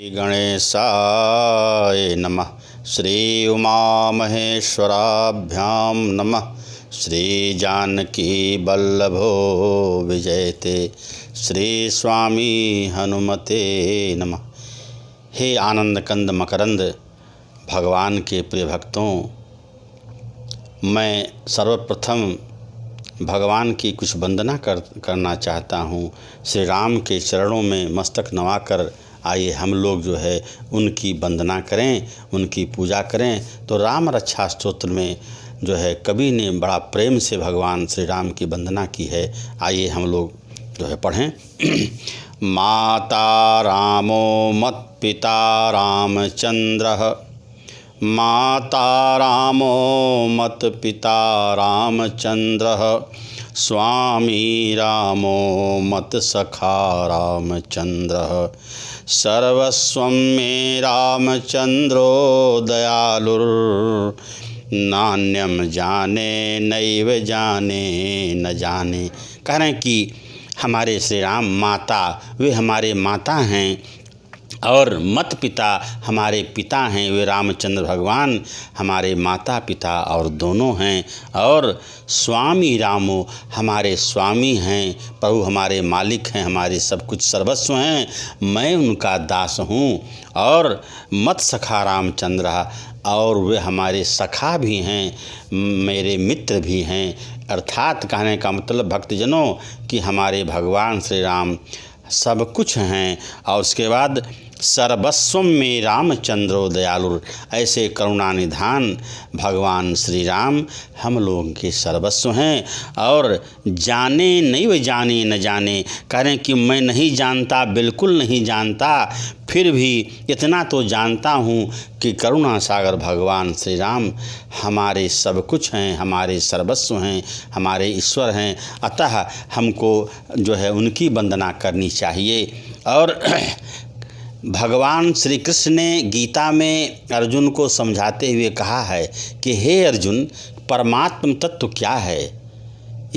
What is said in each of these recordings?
श्री गणेशाय नमः। श्री उमामहेश्वराभ्यां नमः। श्री जानकी वल्लभो विजयते। श्री स्वामी हनुमते नमः। हे आनंद कंद मकरंद भगवान के प्रिय भक्तों, मैं सर्वप्रथम भगवान की कुछ वंदना करना चाहता हूँ। श्री राम के चरणों में मस्तक नवाकर आइए हम लोग जो है उनकी वंदना करें, उनकी पूजा करें। तो राम रक्षा स्तोत्र में जो है कवि ने बड़ा प्रेम से भगवान श्री राम की वंदना की है। आइए हम लोग जो है पढ़ें। माता रामो मत्पिता रामचंद्रः, माता रामो मत्पिता रामचंद्रः, स्वामी रामो मत्सखा रामचंद्रः, सर्वस्वं मे रामचंद्रो दयालुर्, नान्यम जाने नैव जाने न जाने। कह रहे हैं कि हमारे श्री राम माता, वे हमारे माता हैं, और मत पिता हमारे पिता हैं। वे रामचंद्र भगवान हमारे माता पिता और दोनों हैं। और स्वामी रामो हमारे स्वामी हैं, प्रभु हमारे मालिक हैं, हमारे सब कुछ सर्वस्व हैं, मैं उनका दास हूँ। और मत सखा रामचंद्र, और वे हमारे सखा भी हैं, मेरे मित्र भी हैं। अर्थात कहने का मतलब भक्तजनों कि हमारे भगवान श्री राम सब कुछ हैं। और उसके बाद सर्वस्वं में रामचंद्रो दयालु, ऐसे करुणानिधान भगवान श्री राम हम लोगों के सर्वस्व हैं। और जाने नहीं जाने न जाने, कह रहे हैं कि मैं नहीं जानता, बिल्कुल नहीं जानता, फिर भी इतना तो जानता हूँ कि करुणा सागर भगवान श्री राम हमारे सब कुछ हैं, हमारे सर्वस्व हैं, हमारे ईश्वर हैं। अतः हमको जो है उनकी वंदना करनी चाहिए। और भगवान श्री कृष्ण ने गीता में अर्जुन को समझाते हुए कहा है कि हे अर्जुन, परमात्म तत्व क्या है,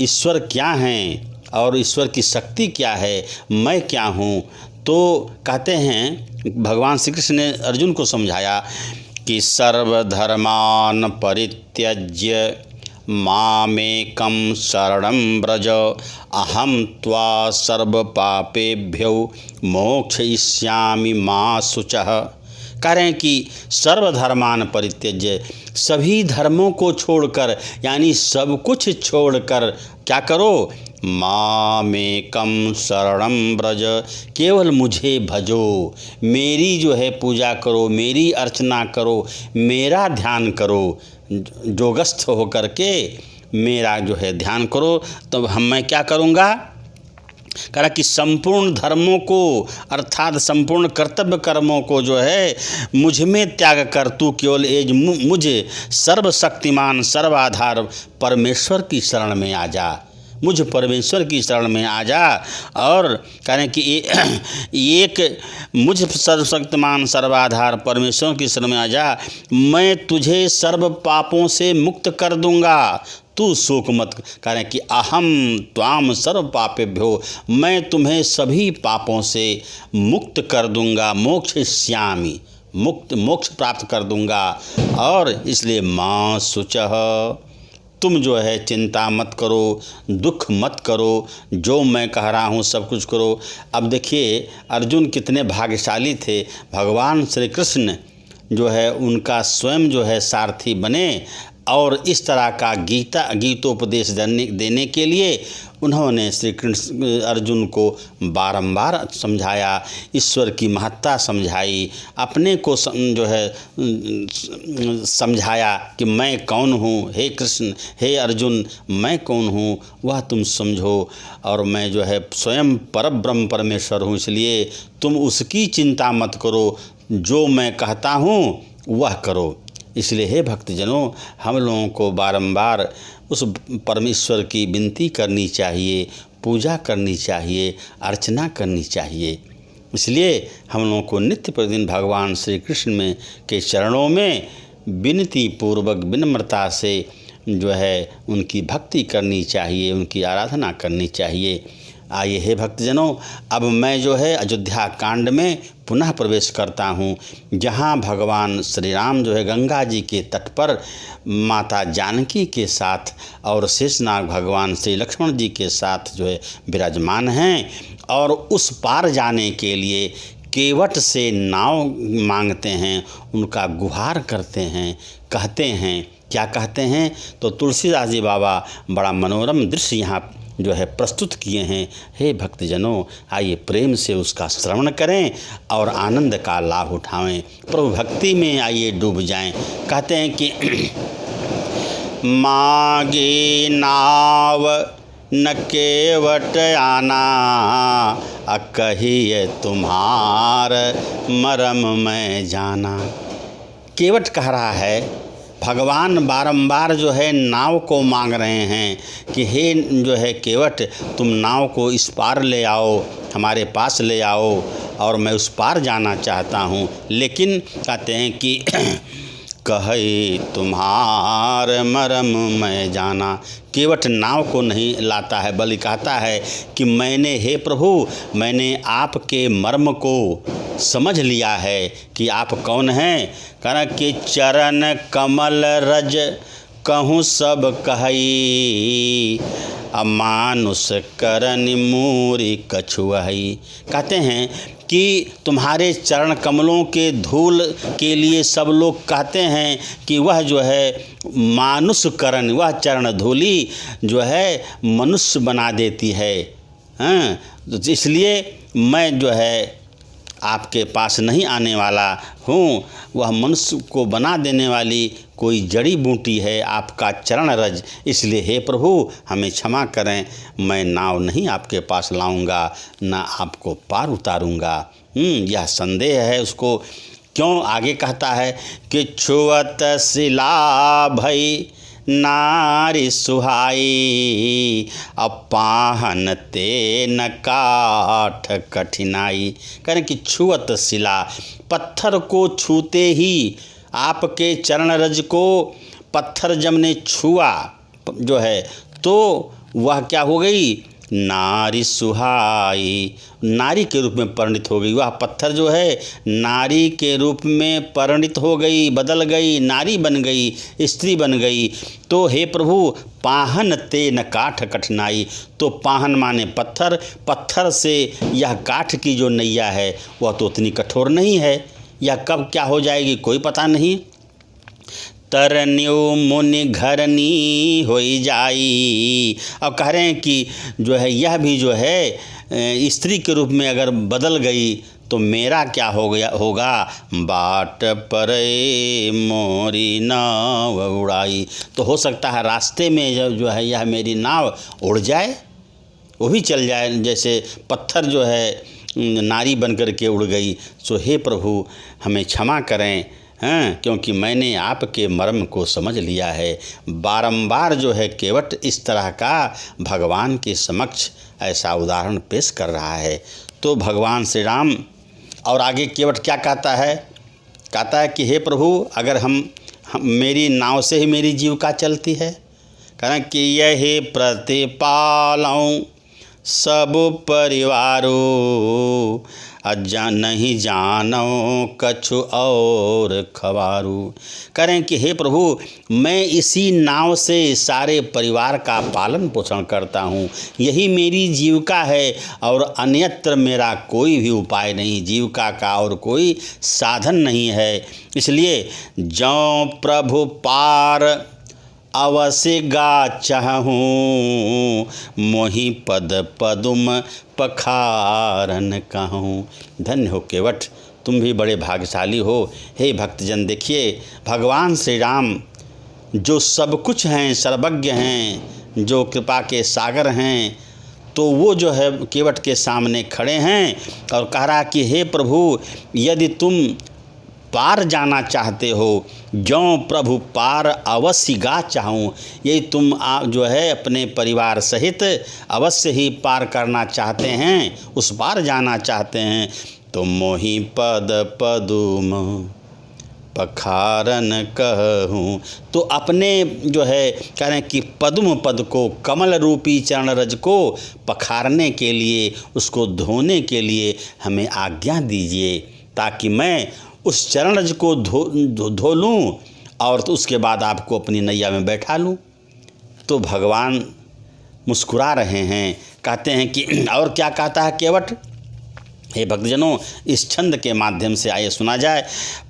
ईश्वर क्या हैं, और ईश्वर की शक्ति क्या है, मैं क्या हूँ। तो कहते हैं भगवान श्री कृष्ण ने अर्जुन को समझाया कि सर्वधर्मान परित्यज्य मामेकं शरणं व्रज, अहं त्वा सर्वपापेभ्यो मोक्षयिष्यामि मा शुचः। कह रहे हैं कि सर्वधर्मान परित्यज्य, सभी धर्मों को छोड़कर, यानी सब कुछ छोड़कर क्या करो, मामेकं शरणं व्रज, केवल मुझे भजो, मेरी जो है पूजा करो, मेरी अर्चना करो, मेरा ध्यान करो, जोगस्थ होकर के मेरा जो है ध्यान करो। तो मैं क्या करूँगा, कहा कि संपूर्ण धर्मों को अर्थात संपूर्ण कर्तव्य कर्मों को जो है मुझ में त्याग कर तू केवल एज मुझे सर्वशक्तिमान सर्वाधार परमेश्वर की शरण में आ जा, मुझ परमेश्वर की शरण में आ जा। और कह रहे हैं कि एक मुझ सर्वशक्तिमान सर्वाधार परमेश्वर की शरण में आ जा, मैं तुझे सर्व पापों से मुक्त कर दूंगा, तू शोक मत। कह रहे हैं कि अहम त्वाम सर्व पापेभ्यो, मैं तुम्हें सभी पापों से मुक्त कर दूंगा, मोक्षयिष्यामि, मोक्ष प्राप्त कर दूंगा। और इसलिए मां शुचः, तुम जो है चिंता मत करो, दुख मत करो, जो मैं कह रहा हूँ सब कुछ करो। अब देखिए अर्जुन कितने भाग्यशाली थे, भगवान श्री कृष्ण जो है उनका स्वयं जो है सारथी बने, और इस तरह का गीतोपदेश देने के लिए उन्होंने श्री कृष्ण अर्जुन को बारंबार समझाया, ईश्वर की महत्ता समझाई, अपने को जो है समझाया कि मैं कौन हूँ, हे कृष्ण हे अर्जुन मैं कौन हूँ वह तुम समझो, और मैं जो है स्वयं परब्रह्म परमेश्वर हूँ, इसलिए तुम उसकी चिंता मत करो, जो मैं कहता हूँ वह करो। इसलिए हे भक्तजनों, हम लोगों को बारंबार उस परमेश्वर की विनती करनी चाहिए, पूजा करनी चाहिए, अर्चना करनी चाहिए। इसलिए हम लोगों को नित्य प्रतिदिन भगवान श्री कृष्ण में के चरणों में विनती पूर्वक विनम्रता से जो है उनकी भक्ति करनी चाहिए, उनकी आराधना करनी चाहिए। आइए हे भक्तजनों, अब मैं जो है अयोध्या कांड में पुनः प्रवेश करता हूँ, जहाँ भगवान श्री राम जो है गंगा जी के तट पर माता जानकी के साथ और शेषनाग भगवान श्री लक्ष्मण जी के साथ जो है विराजमान हैं, और उस पार जाने के लिए केवट से नाव मांगते हैं, उनका गुहार करते हैं, कहते हैं, क्या कहते हैं? तो तुलसीदास जी बाबा बड़ा मनोरम दृश्य यहाँ जो है प्रस्तुत किए हैं। हे भक्तजनों, आइए प्रेम से उसका श्रवण करें और आनंद का लाभ उठाएं, प्रभु भक्ति में आइए डूब जाएं। कहते हैं कि मांगे नाव न केवट आना, कहिए तुम्हार मरम मैं जाना। केवट कह रहा है, भगवान बारंबार जो है नाव को मांग रहे हैं कि हे जो है केवट, तुम नाव को इस पार ले आओ, हमारे पास ले आओ, और मैं उस पार जाना चाहता हूँ। लेकिन कहते हैं कि कहे तुम्हार मरम मैं जाना। केवट नाव को नहीं लाता है, बल्कि कहता है कि मैंने, हे प्रभु, मैंने आपके मर्म को समझ लिया है कि आप कौन हैं। कह कि चरण कमल रज कहूँ सब कहई, अमानुष करन मूरी कछुआई। कहते हैं कि तुम्हारे चरण कमलों के धूल के लिए सब लोग कहते हैं कि वह जो है मानुष करण, वह चरण धूली जो है मनुष्य बना देती है। हाँ, तो इसलिए मैं जो है आपके पास नहीं आने वाला हूँ, वह मनुष्य को बना देने वाली कोई जड़ी बूटी है आपका चरण रज। इसलिए हे प्रभु, हमें क्षमा करें, मैं नाव नहीं आपके पास लाऊंगा, ना आपको पार उतारूंगा। यह संदेह है उसको। क्यों? आगे कहता है कि छुअत शिला भई नारी सुहाई, अपाहन ते न काठ कठिनाई। करें कि छुअत शिला, पत्थर को छूते ही, आपके चरण रज को पत्थर जब ने छुआ जो है, तो वह क्या हो गई? नारी सुहाई, नारी के रूप में परिणित हो गई। वह पत्थर जो है नारी के रूप में परिणित हो गई, बदल गई, नारी बन गई, स्त्री बन गई। तो हे प्रभु, पाहन ते न काठ कठिनाई। तो पाहन माने पत्थर, पत्थर से यह काठ की जो नैया है वह तो उतनी कठोर नहीं है। यह कब क्या हो जाएगी कोई पता नहीं। तरन्यु मुनि घरनी होई जाई। अब कह रहे हैं कि जो है यह भी जो है स्त्री के रूप में अगर बदल गई तो मेरा क्या हो गया होगा? बाट पर मोरी नाव उड़ाई। तो हो सकता है रास्ते में जो है यह मेरी नाव उड़ जाए, वो भी चल जाए, जैसे पत्थर जो है नारी बन कर के उड़ गई। सो हे प्रभु, हमें क्षमा करें, क्योंकि मैंने आपके मर्म को समझ लिया है। बारंबार जो है केवट इस तरह का भगवान के समक्ष ऐसा उदाहरण पेश कर रहा है। तो भगवान श्री राम, और आगे केवट क्या कहता है? कहता है कि हे प्रभु, अगर हम मेरी नाव से ही मेरी जीविका चलती है। कहना कि यही प्रतिपालऊँ सब परिवारो, नहीं जानो कछु और खबारू। करें कि हे प्रभु, मैं इसी नाव से सारे परिवार का पालन पोषण करता हूँ, यही मेरी जीविका है और अन्यत्र मेरा कोई भी उपाय नहीं, जीविका का और कोई साधन नहीं है। इसलिए जौ प्रभु पार अवश्य गा चाहूँ, मोहि पद पदुम पखारन कहूँ। धन्य हो केवट, तुम भी बड़े भाग्यशाली हो। हे भक्तजन, देखिए भगवान श्री राम जो सब कुछ हैं, सर्वज्ञ हैं, जो कृपा के सागर हैं, तो वो जो है केवट के सामने खड़े हैं और कह रहा कि हे प्रभु, यदि तुम पार जाना चाहते हो, ज्यों प्रभु पार अवश्य गा चाहूँ, यही तुम जो है अपने परिवार सहित अवश्य ही पार करना चाहते हैं, उस पार जाना चाहते हैं, तो मोहि पद पदुम पखारन कहूँ। तो अपने जो है कह रहे हैं कि पद्म पद को, कमल रूपी चरण रज को पखारने के लिए, उसको धोने के लिए हमें आज्ञा दीजिए, ताकि मैं उस चरण रज को धो लूँ और तो उसके बाद आपको अपनी नैया में बैठा लूँ। तो भगवान मुस्कुरा रहे हैं, कहते हैं कि और क्या कहता है केवट। हे भक्तजनों, इस छंद के माध्यम से आइए सुना जाए।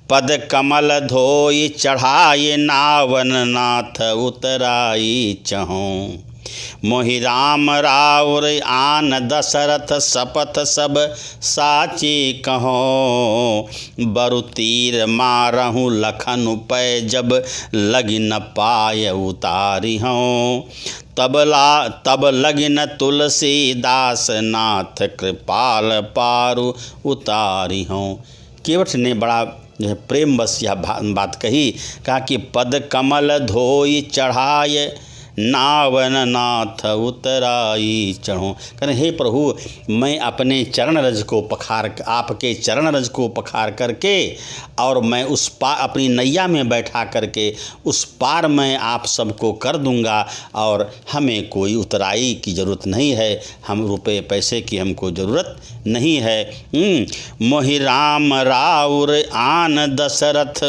पद कमल धोई चढ़ाए नावन नाथ उतराई चहों, मोहि राम राउर आन दशरथ शपथ सब साची कहो, बरु तीर मारहूँ लखन पै जब लगी न पाय उतारी हूँ, तब लगिन तुलसीदास नाथ कृपाल पारु उतारी हूँ। केवट ने बड़ा प्रेम बस यह बात कही, कहा कि पद कमल धोई चढ़ाए नावन नाथ उतराई चढ़ो। कहें हे प्रभु, मैं अपने चरण रज को पखार, आपके चरण रज को पखार करके और मैं उस पार अपनी नैया में बैठा करके उस पार मैं आप सबको कर दूंगा, और हमें कोई उतराई की ज़रूरत नहीं है, हम रुपए पैसे की हमको ज़रूरत नहीं है। मोहि राम राउर आन दशरथ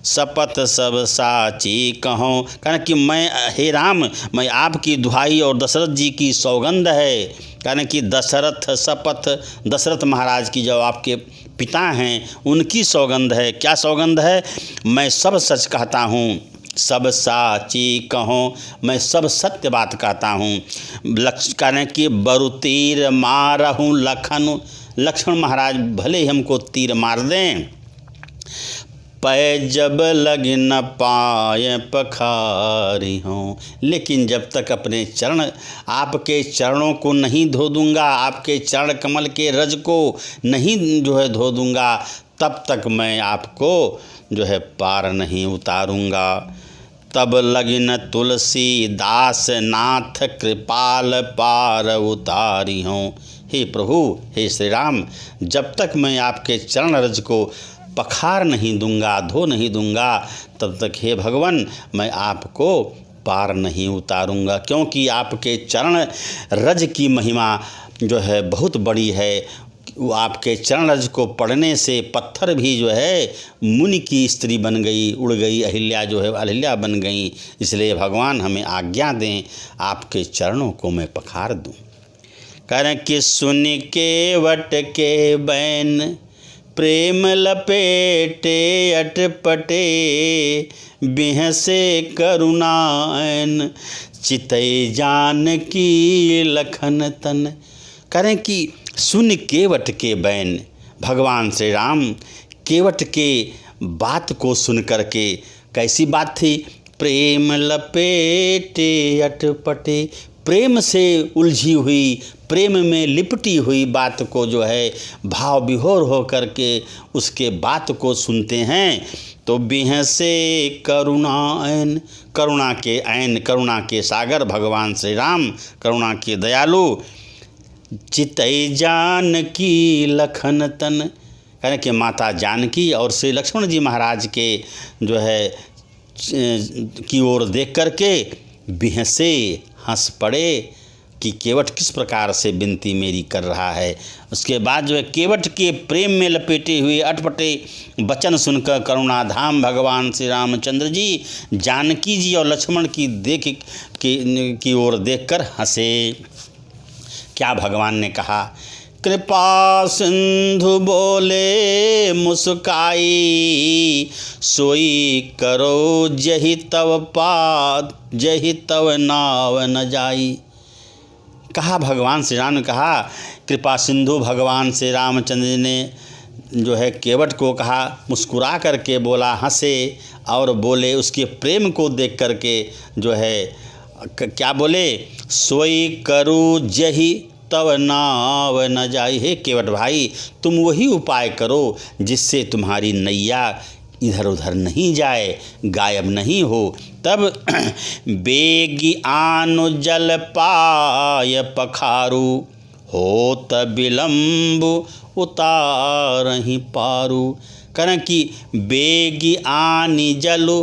शपथ सब साची कहो। कहना कि मैं, हे राम, मैं आपकी दुहाई और दशरथ जी की सौगंध है। कहना कि दशरथ शपथ, दशरथ महाराज की जो आपके पिता हैं उनकी सौगंध है। क्या सौगंध है? मैं सब सच कहता हूँ, सब साची कहो, मैं सब सत्य बात कहता हूँ। कहने कि बरु तीर मारहूँ लखन, लक्ष्मण महाराज भले ही हमको तीर मार दें, पै जब लग न पाए पखारी हूँ, लेकिन जब तक अपने चरण, आपके चरणों को नहीं धो दूंगा, आपके चरण कमल के रज को नहीं जो है धो दूंगा, तब तक मैं आपको जो है पार नहीं उतारूंगा। तब लगिन तुलसी दास नाथ कृपाल पार उतारी हूँ। हे प्रभु, हे श्री राम, जब तक मैं आपके चरण रज को पखार नहीं दूंगा, धो नहीं दूंगा, तब तक हे भगवान मैं आपको पार नहीं उतारूंगा, क्योंकि आपके चरण रज की महिमा जो है बहुत बड़ी है। वो आपके चरण रज को पढ़ने से पत्थर भी जो है मुनि की स्त्री बन गई, उड़ गई, अहिल्या जो है अहिल्या बन गई। इसलिए भगवान हमें आज्ञा दें, आपके चरणों को मैं पखार दूं। कह रहे कि सुन के वट के बैन प्रेम लपेटे अटपटे, बिहसे करुणान चितई जान की लखन तन। करें कि सुन केवट के बैन, भगवान श्री राम केवट के बात को सुन करके, कैसी बात थी? प्रेम लपेटे अटपटे, प्रेम से उलझी हुई, प्रेम में लिपटी हुई बात को जो है भाव विभोर हो करके उसके बात को सुनते हैं, तो बिहसे करुणायन, करुणा के ऐन, करुणा के सागर भगवान श्री राम, करुणा के दयालु, चितई जानकी लखन तन। कहने कि माता जानकी और श्री लक्ष्मण जी महाराज के जो है की ओर देख करके बिहसे, हंस पड़े कि केवट किस प्रकार से विनती मेरी कर रहा है। उसके बाद जो है केवट के प्रेम में लपेटे हुए अटपटे वचन सुनकर करुणाधाम भगवान श्री रामचंद्र जी जानकी जी और लक्ष्मण की देख की ओर देखकर हंसे। क्या भगवान ने कहा? कृपा सिंधु बोले मुस्काई, सोई करो जहि तव पाद, जहि तव नाव न जाई। कहा भगवान श्री राम ने कहा, कृपा सिंधु भगवान श्री रामचंद्र जी ने जो है केवट को कहा, मुस्कुरा करके बोला, हंसे और बोले, उसके प्रेम को देख करके जो है क्या बोले? सोई करो जहि तव नाव न जाई। हे केवट भाई, तुम वही उपाय करो जिससे तुम्हारी नैया इधर उधर नहीं जाए, गायब नहीं हो। तब बेगी आनु जल पाय पखारू, होत विलम्ब उतारहि पारू। करें कि बेगी आनी जलु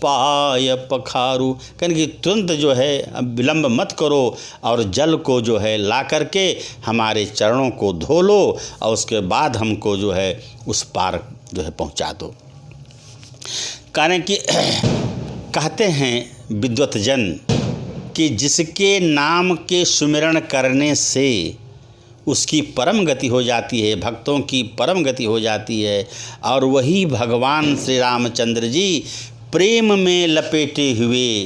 पाय पखारू। कहें कि तुरंत जो है अब विलम्ब मत करो और जल को जो है ला करके हमारे चरणों को धो लो और उसके बाद हमको जो है उस पार जो है पहुंचा दो। कहें कि कहते हैं विद्वत जन कि जिसके नाम के सुमिरन करने से उसकी परम गति हो जाती है, भक्तों की परम गति हो जाती है, और वही भगवान श्री रामचंद्र जी प्रेम में लपेटे हुए,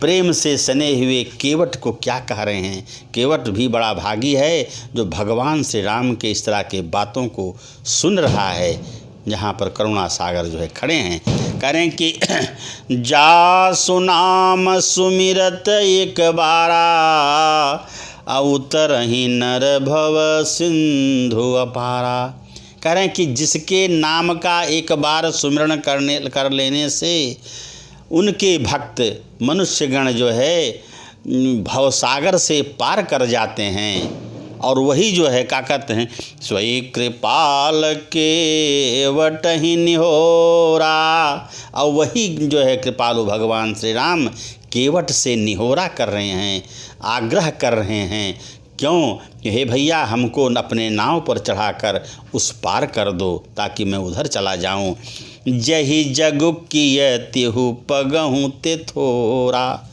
प्रेम से सने हुए केवट को क्या कह रहे हैं। केवट भी बड़ा भागी है जो भगवान श्री राम के इस तरह के बातों को सुन रहा है, जहाँ पर करुणा सागर जो है खड़े हैं। कह रहे हैं कि जा सुनाम सुमिरत एक बारा, उतरहि नर भव सिंधु अपारा। कह रहे हैं कि जिसके नाम का एक बार सुमिरन कर लेने से उनके भक्त मनुष्यगण जो है भवसागर से पार कर जाते हैं। और वही जो है क्या कहते हैं, स्वयं कृपाल के वटहि निहोरा। और वही जो है कृपालु भगवान श्री राम केवट से निहोरा कर रहे हैं, आग्रह कर रहे हैं। क्यों? हे भैया, हमको अपने नाव पर चढ़ाकर उस पार कर दो ताकि मैं उधर चला जाऊं। जही जगु किय तिहु पगहु ते थोरा।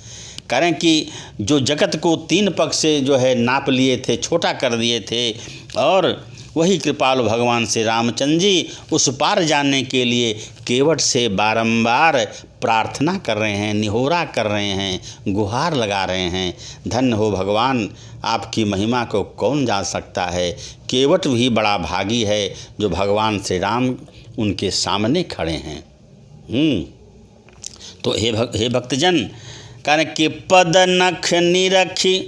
करें कि जो जगत को 3 पग से जो है नाप लिए थे, छोटा कर दिए थे, और वही कृपालु भगवान श्री रामचंद्र जी उस पार जाने के लिए केवट से बारंबार प्रार्थना कर रहे हैं, निहोरा कर रहे हैं, गुहार लगा रहे हैं। धन्य हो भगवान, आपकी महिमा को कौन जान सकता है। केवट भी बड़ा भागी है जो भगवान श्री राम उनके सामने खड़े हैं। तो हे भक्तजन, कारण कि पद नख निरखी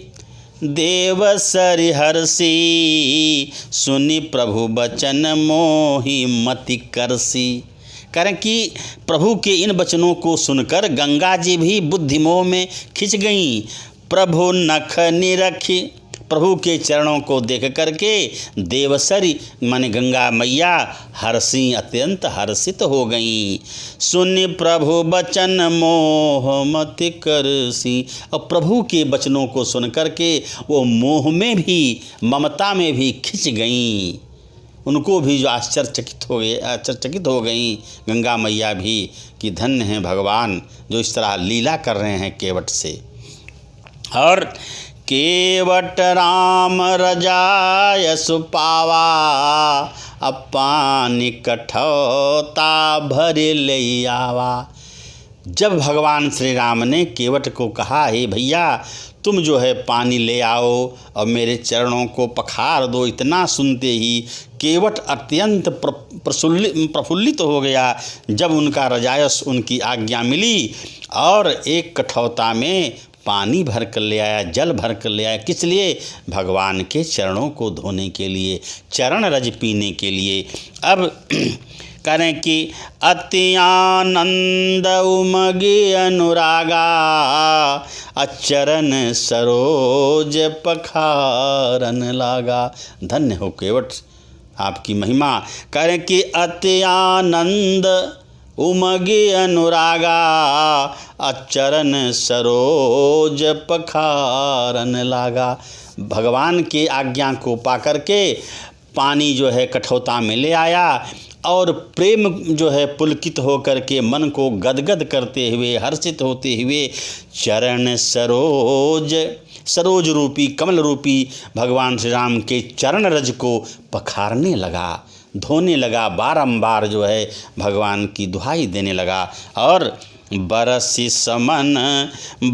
देव सरि हरसी, सुनि प्रभु बचन मोहि मति करसी। कारण कि प्रभु के इन वचनों को सुनकर गंगा जी भी बुद्धि मोह में खिंच गईं। प्रभु नख निरखी, प्रभु के चरणों को देख करके देवसरी माने गंगा मैया हर्षी, अत्यंत हर्षित हो गईं। सुनि प्रभु बचन मोह मति करसी। और प्रभु के वचनों को सुन करके वो मोह में भी, ममता में भी खिंच गईं। उनको भी जो आश्चर्यचकित हो गईं गंगा मैया भी कि धन्य हैं भगवान जो इस तरह लीला कर रहे हैं केवट से। और केवट राम रजाय सुपावा, अपानी कठौता भरे ले आवा। जब भगवान श्री राम ने केवट को कहा, हे भैया तुम जो है पानी ले आओ और मेरे चरणों को पखार दो, इतना सुनते ही केवट अत्यंत प्रफुल्लित हो गया जब उनका रजायस, उनकी आज्ञा मिली और एक कठौता में पानी भर कर ले आया, जल भर कर ले आया। किस लिए? भगवान के चरणों को धोने के लिए, चरण रज पीने के लिए। अब करें कि अति आनंद उमगे अनुरागा, अचरण सरोज पखारन लागा। धन्य हो केवट, आपकी महिमा। करें कि अति आनंद उमगे अनुरागा, अचरण सरोज पखारन लागा। भगवान के आज्ञा को पाकर के पानी जो है कठौता में ले आया और प्रेम जो है पुलकित होकर के मन को गदगद करते हुए, हर्षित होते हुए चरण सरोज, सरोज रूपी, कमल रूपी भगवान श्री राम के चरण रज को पखारने लगा, धोने लगा, बारंबार जो है भगवान की दुहाई देने लगा। और बरसी समन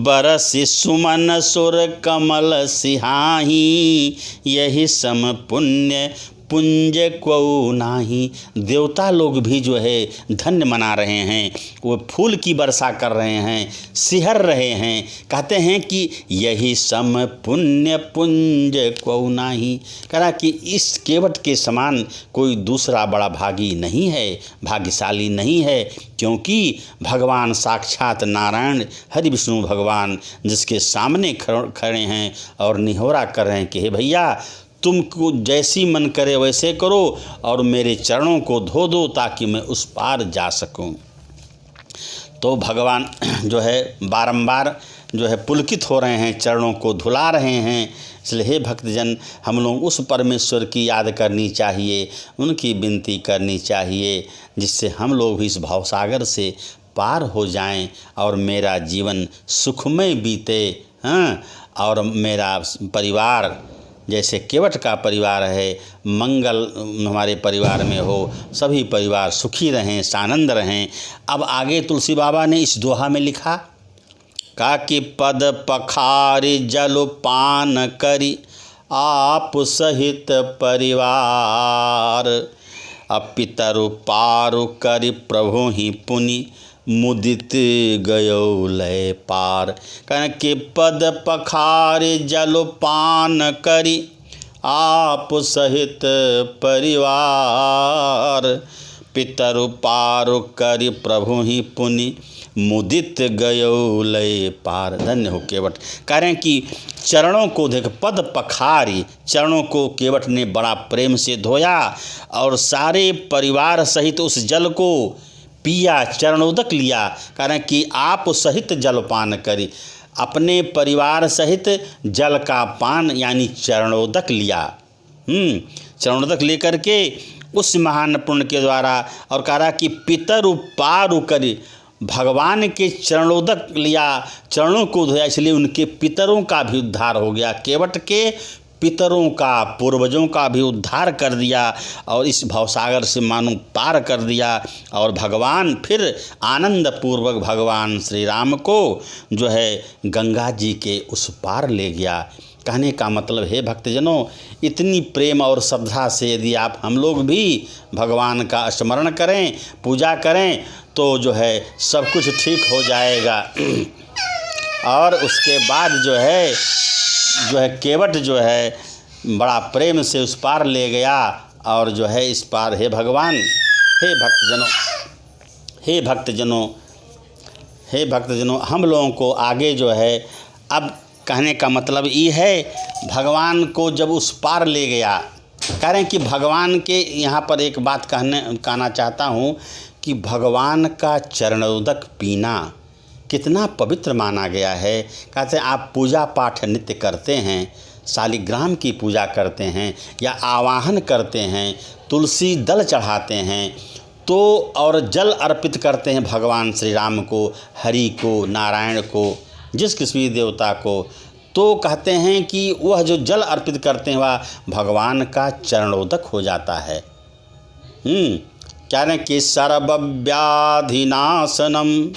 बरसी सुमन सुर कमल सिहाही, यही सम पुण्य पुंज क्वौ नाही। देवता लोग भी जो है धन्य मना रहे हैं, वो फूल की वर्षा कर रहे हैं, सिहर रहे हैं, कहते हैं कि यही सम पुण्य पुंज क्वौ नाही। कहा कि इस केवट के समान कोई दूसरा बड़ा भागी नहीं है, भाग्यशाली नहीं है, क्योंकि भगवान साक्षात नारायण हरि विष्णु भगवान जिसके सामने खड़े हैं और निहोरा कर रहे हैं कि हे भैया तुमको जैसी मन करे वैसे करो और मेरे चरणों को धो दो ताकि मैं उस पार जा सकूं। तो भगवान जो है बारंबार जो है पुलकित हो रहे हैं, चरणों को धुला रहे हैं। इसलिए हे भक्तजन, हम लोग उस परमेश्वर की याद करनी चाहिए, उनकी विनती करनी चाहिए, जिससे हम लोग भी इस भावसागर से पार हो जाएं और मेरा जीवन सुखमय बीते। हाँ, और मेरा परिवार जैसे केवट का परिवार है, मंगल हमारे परिवार में हो, सभी परिवार सुखी रहें, सानंद रहें। अब आगे तुलसी बाबा ने इस दोहा में लिखा कि पद पखारि जल पान करी आप सहित परिवार, पितरु पारु करि प्रभु ही पुनि मुदित गयो लय पार। कहना कि पद पखारि जल पान करी आप सहित परिवार, पितरु पारु करि प्रभु ही पुनि मुदित गयो लय पार। धन्य हो केवट। कह रहे हैं कि चरणों को देख, पद पखारी, चरणों को केवट ने बड़ा प्रेम से धोया और सारे परिवार सहित उस जल को पिया, चरणोदक लिया। कह रहे हैं कि आप सहित जलपान करी, अपने परिवार सहित जल का पान यानी चरणोदक लिया। चरणोदक लेकर के उस महान पुण्य के द्वारा, और कह रहा कि पितरु पारु करी, भगवान के चरणोदक लिया, चरणों को धोया, इसलिए उनके पितरों का भी उद्धार हो गया। केवट के पितरों का, पूर्वजों का भी उद्धार कर दिया और इस भवसागर से मानो पार कर दिया। और भगवान फिर आनंद पूर्वक भगवान श्री राम को जो है गंगा जी के उस पार ले गया। कहने का मतलब है भक्तजनों, इतनी प्रेम और श्रद्धा से यदि आप हम लोग भी भगवान का स्मरण करें, पूजा करें, तो जो है सब कुछ ठीक हो जाएगा। और उसके बाद जो है केवट जो है बड़ा प्रेम से उस पार ले गया और जो है इस पार, हे भगवान, हे भक्तजनों, हम लोगों को आगे जो है, अब कहने का मतलब ये है, भगवान को जब उस पार ले गया, कह रहे हैं कि भगवान के यहाँ पर एक बात कहना चाहता हूँ कि भगवान का चरणोदक पीना कितना पवित्र माना गया है। कहते हैं आप पूजा पाठ नित्य करते हैं, शालिग्राम की पूजा करते हैं या आवाहन करते हैं, तुलसी दल चढ़ाते हैं, तो और जल अर्पित करते हैं भगवान श्री राम को, हरि को, नारायण को, जिस किसी भी देवता को, तो कहते हैं कि वह जो जल अर्पित करते हैं वह भगवान का चरणोदक हो जाता है। क्या कि सर्वव्याधिनाशनम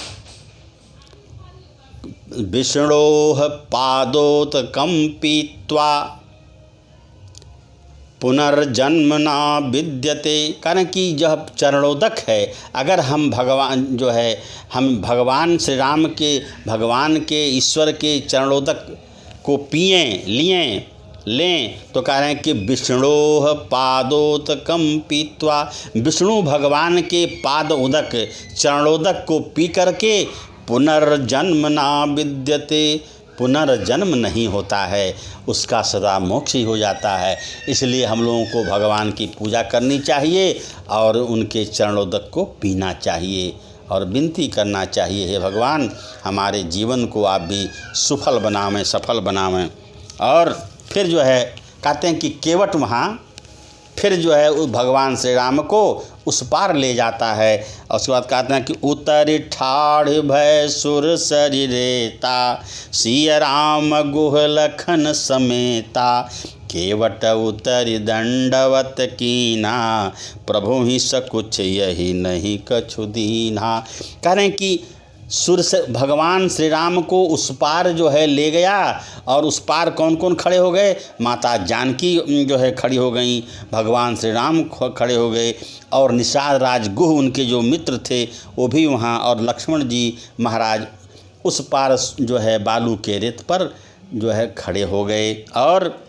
विष्णोः पादोत्कं पीत्वा पुनर्जन्म न विद्यते। कारण कि जब चरणोदक है, अगर हम भगवान श्री राम के, भगवान के, ईश्वर के चरणोदक को लें, तो कह रहे हैं कि विष्णोः पादोत्कं पीत्वा, विष्णु भगवान के पाद उदक, चरणोदक को पी करके पुनर्जन्म ना विद्यते, पुनर्जन्म नहीं होता है, उसका सदा मोक्ष ही हो जाता है। इसलिए हम लोगों को भगवान की पूजा करनी चाहिए और उनके चरणोदक को पीना चाहिए और विनती करना चाहिए, हे भगवान हमारे जीवन को आप भी सफल बनावें, सफल बनावें। और फिर जो है कहते हैं कि केवट वहाँ फिर जो है उस भगवान श्री राम को उस पार ले जाता है। और उसके बाद कहते हैं कि उतरि ठाढ़ भय सुर शरीरेता, सिय राम गुह लखन समेता, केवट उतरि दंडवत कीना, प्रभु ही सकुच यही नहीं कछु दीना। कह रहे हैं कि सुर से भगवान श्री राम को उस पार जो है ले गया, और उस पार कौन कौन खड़े हो गए, माता जानकी जो है खड़ी हो गई, भगवान श्री राम खड़े हो गए, और निषाद राज गुह उनके जो मित्र थे वो भी वहाँ, और लक्ष्मण जी महाराज उस पार जो है बालू के रेत पर जो है खड़े हो गए। और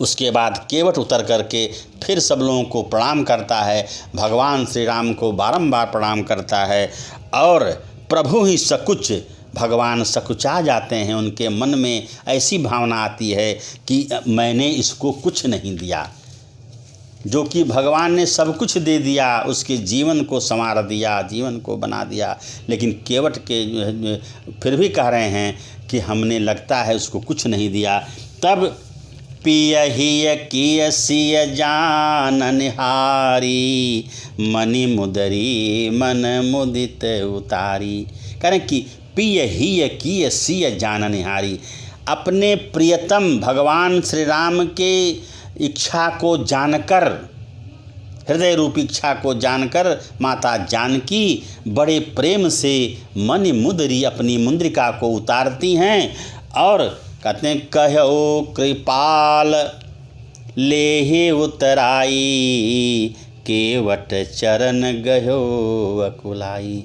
उसके बाद केवट उतर करके फिर सब लोगों को प्रणाम करता है, भगवान श्री राम को बारंबार प्रणाम करता है, और प्रभु ही सकुच, भगवान सकुचा जाते हैं, उनके मन में ऐसी भावना आती है कि मैंने इसको कुछ नहीं दिया। जो कि भगवान ने सब कुछ दे दिया, उसके जीवन को संवार दिया, जीवन को बना दिया, लेकिन केवट के फिर भी कह रहे हैं कि हमने लगता है उसको कुछ नहीं दिया। तब पियहिय कियसिय जान निहारी, मनि मुदरी मन मुदित उतारी। करें कि पियहिय कियसिय जान निहारी, अपने प्रियतम भगवान श्री राम के इच्छा को जानकर, हृदय रूपी इच्छा को जानकर माता जानकी बड़े प्रेम से मन मुदरी अपनी मुद्रिका को उतारती हैं और कहते हैं कहो कृपाल लेहि उतराई, केवट चरण गयो अकुलाई।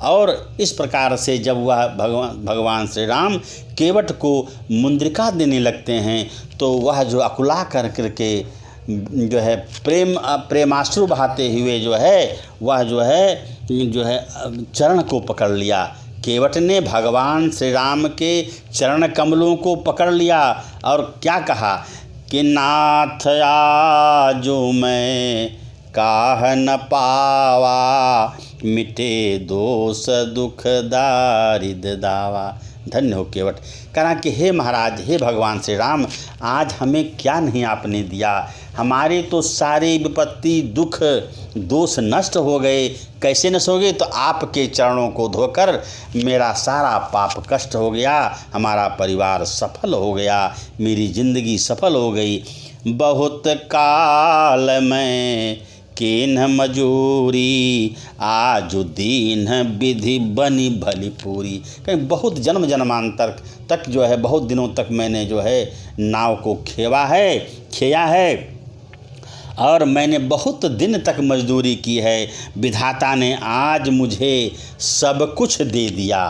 और इस प्रकार से जब वह भगवान श्री राम केवट को मुद्रिका देने लगते हैं तो वह जो अकुला कर करके जो है प्रेमाश्रु बहाते हुए जो है वह जो है चरण को पकड़ लिया। केवट ने भगवान श्री राम के चरण कमलों को पकड़ लिया और क्या कहा कि नाथ आजो मैं काह न पावा, मिटे दोष दुख दारिद दावा। धन्य हो केवट। कहा कि हे महाराज, हे भगवान श्री राम, आज हमें क्या नहीं आपने दिया, हमारे तो सारे विपत्ति दुख दोष नष्ट हो गए। कैसे नष्ट हो गए? तो आपके चरणों को धोकर मेरा सारा पाप कष्ट हो गया, हमारा परिवार सफल हो गया, मेरी जिंदगी सफल हो गई। बहुत काल में किन्ह मजूरी, आज दीन विधि बनी भली पूरी। कहीं बहुत जन्म जन्मांतर तक जो है, बहुत दिनों तक मैंने जो है नाव को खेया है और मैंने बहुत दिन तक मजदूरी की है। विधाता ने आज मुझे सब कुछ दे दिया,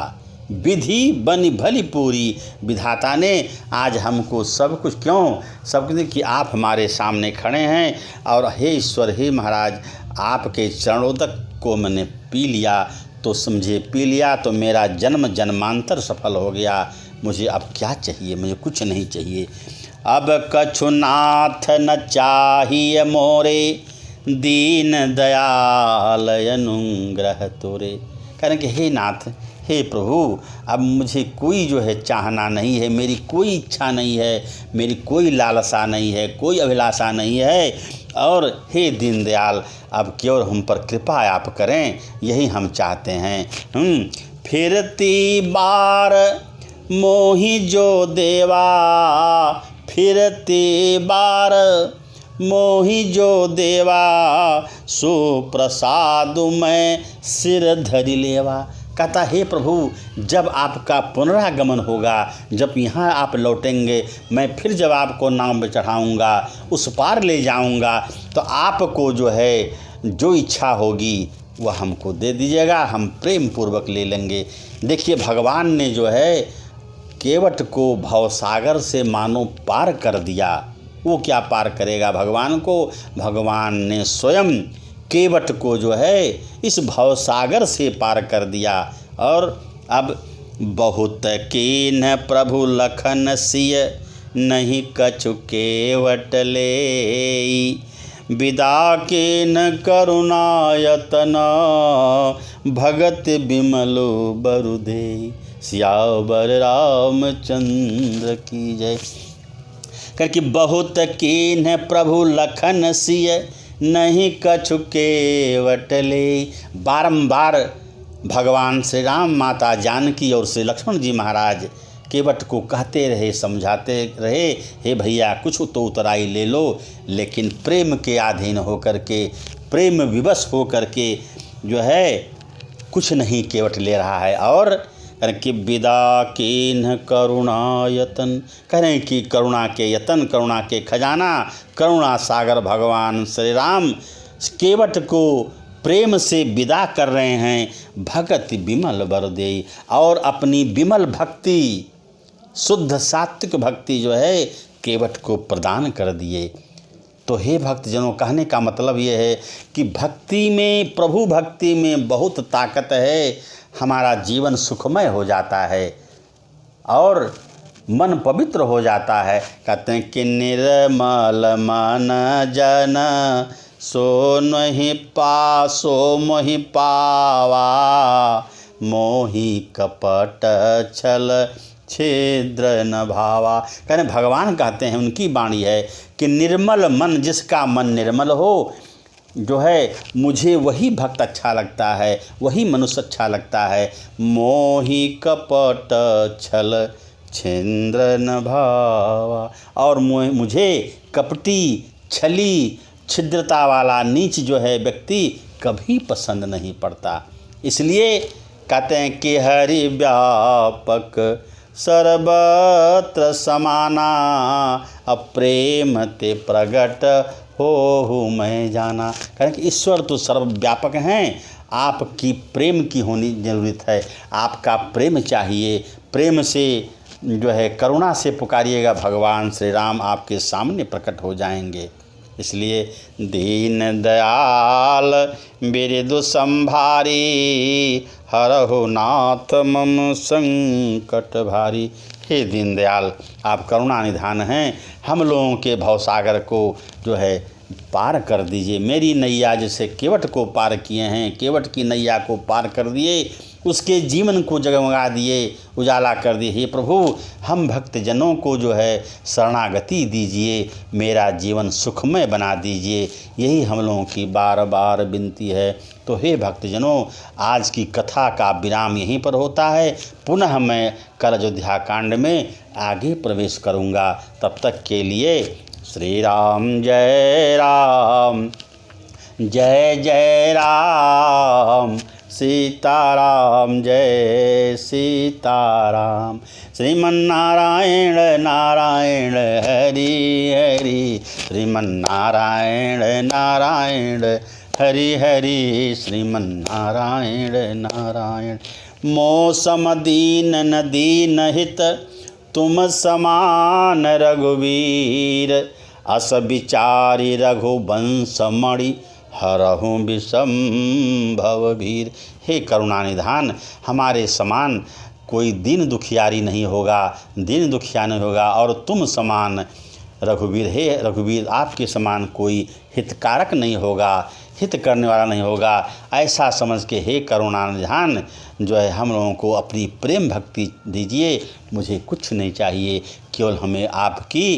विधि बनी भली पूरी। विधाता ने आज हमको सब कुछ, क्यों सब कुछ, कि आप हमारे सामने खड़े हैं और हे ईश्वर, हे महाराज, आपके चरणोदक को मैंने पी लिया तो समझे पी लिया तो मेरा जन्म जन्मांतर सफल हो गया। मुझे अब क्या चाहिए? मुझे कुछ नहीं चाहिए। अब कछु नाथ न चाहिए मोरे, दीन दयाल अनुग्रह तोरे। करें कि हे नाथ, हे प्रभु, अब मुझे कोई जो है चाहना नहीं है, मेरी कोई इच्छा नहीं है, मेरी कोई लालसा नहीं है, कोई अभिलाषा नहीं है। और हे दीनदयाल, अब केवल हम पर कृपा आप करें, यही हम चाहते हैं। फिरती बार मोहि जो देवा, फिरती बार मोहि जो देवा, सो प्रसाद मैं सिर धरि लेवा। कहता हे प्रभु, जब आपका पुनरागमन होगा, जब यहाँ आप लौटेंगे, मैं फिर जब आपको नाव में चढ़ाऊँगा, उस पार ले जाऊँगा, तो आपको जो है जो इच्छा होगी वह हमको दे दीजिएगा, हम प्रेम पूर्वक ले लेंगे। देखिए, भगवान ने जो है केवट को भवसागर से मानो पार कर दिया। वो क्या पार करेगा भगवान को? भगवान ने स्वयं केवट को जो है इस भवसागर से पार कर दिया। और अब बहुत कीन्ह प्रभु लखन सिय, नहीं कछु केवट लेई, विदा कीन करुणायतन, भगत बिमलो बरुदेई। सियावर रामचंद्र की जय। करके बहुत कीन्ह प्रभु लखन सिय, नहीं कछु केवट लेई। बारंबार भगवान श्री राम, माता जानकी और श्री लक्ष्मण जी महाराज केवट को कहते रहे, समझाते रहे, हे भैया कुछ तो उतराई ले लो। लेकिन प्रेम के अधीन होकर के, प्रेम विवश होकर के जो है कुछ नहीं केवट ले रहा है। और कि विदा कीन्ह करुणायतन, करें कि करुणा के यतन, करुणा के खजाना, करुणा सागर भगवान श्री राम केवट को प्रेम से विदा कर रहे हैं। भगत बिमल बरदेई, और अपनी विमल भक्ति, शुद्ध सात्विक भक्ति जो है केवट को प्रदान कर दिए। तो हे भक्तजनों, कहने का मतलब ये है कि भक्ति में, प्रभु भक्ति में बहुत ताकत है। हमारा जीवन सुखमय हो जाता है और मन पवित्र हो जाता है। कहते हैं कि निर्मल मन जन सो मोहि पावा, मोहि कपट छल छिद्र न भावा। कहने भगवान कहते हैं, उनकी वाणी है कि निर्मल मन, जिसका मन निर्मल हो, जो है मुझे वही भक्त अच्छा लगता है, वही मनुष्य अच्छा लगता है। मोहि कपट छल छिद्र न भावा, और मुझे कपटी, छली, छिद्रता वाला, नीच जो है व्यक्ति कभी पसंद नहीं पड़ता। इसलिए कहते हैं कि हरि व्यापक सर्वत्र समाना, अप्रेम ते प्रगट हो मैं जाना। कहते कि ईश्वर तो सर्वव्यापक हैं, आपकी प्रेम की होनी जरूरत है। आपका प्रेम चाहिए, प्रेम से जो है करुणा से पुकारिएगा, भगवान श्री राम आपके सामने प्रकट हो जाएंगे। इसलिए दीन दयाल बिरदु संभारी, हरहु नाथ मम संकट भारी। हे दीन दयाल, आप करुणा निधान हैं, हम लोगों के भवसागर को जो है पार कर दीजिए। मेरी नैया जैसे केवट को पार किए हैं, केवट की नैया को पार कर दिए, उसके जीवन को जगमगा दिए, उजाला कर दिए। हे प्रभु, हम भक्तजनों को जो है शरणागति दीजिए, मेरा जीवन सुखमय बना दीजिए। यही हम लोगों की बार बार विनती है। तो हे भक्तजनों, आज की कथा का विराम यहीं पर होता है। पुनः मैं कल अयोध्या कांड में आगे प्रवेश करूँगा। तब तक के लिए श्री राम जय राम, जय जय राम, सीताराम जय सीताराम। श्रीमन्नारायण नारायण हरि हरि, श्रीमन्नारायण नारायण हरि हरि, श्रीमन्नारायण नारायण। मौसम दीन न दीन हित, तुम समान रघुवीर, अस विचारी रघुवंश मणि, हरहु विषंभव भीर। हे करुणानिधान, हमारे समान कोई दीन दुखियारी नहीं होगा, दीन दुखिया नहीं होगा, और तुम समान रघुवीर, हे रघुवीर, आपके समान कोई हितकारक नहीं होगा, हित करने वाला नहीं होगा। ऐसा समझ के हे करुणानिधान जो है हम लोगों को अपनी प्रेम भक्ति दीजिए। मुझे कुछ नहीं चाहिए, केवल हमें आपकी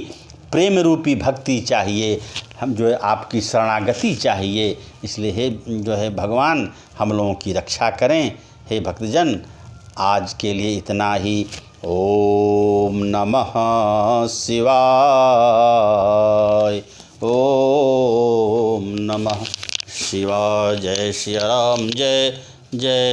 प्रेम रूपी भक्ति चाहिए, हम जो है आपकी शरणागति चाहिए। इसलिए हे जो है भगवान, हम लोगों की रक्षा करें। हे भक्तजन, आज के लिए इतना ही। ओम नमः शिवाय, ओम नमः शिवाय। जय श्री राम, जय जय।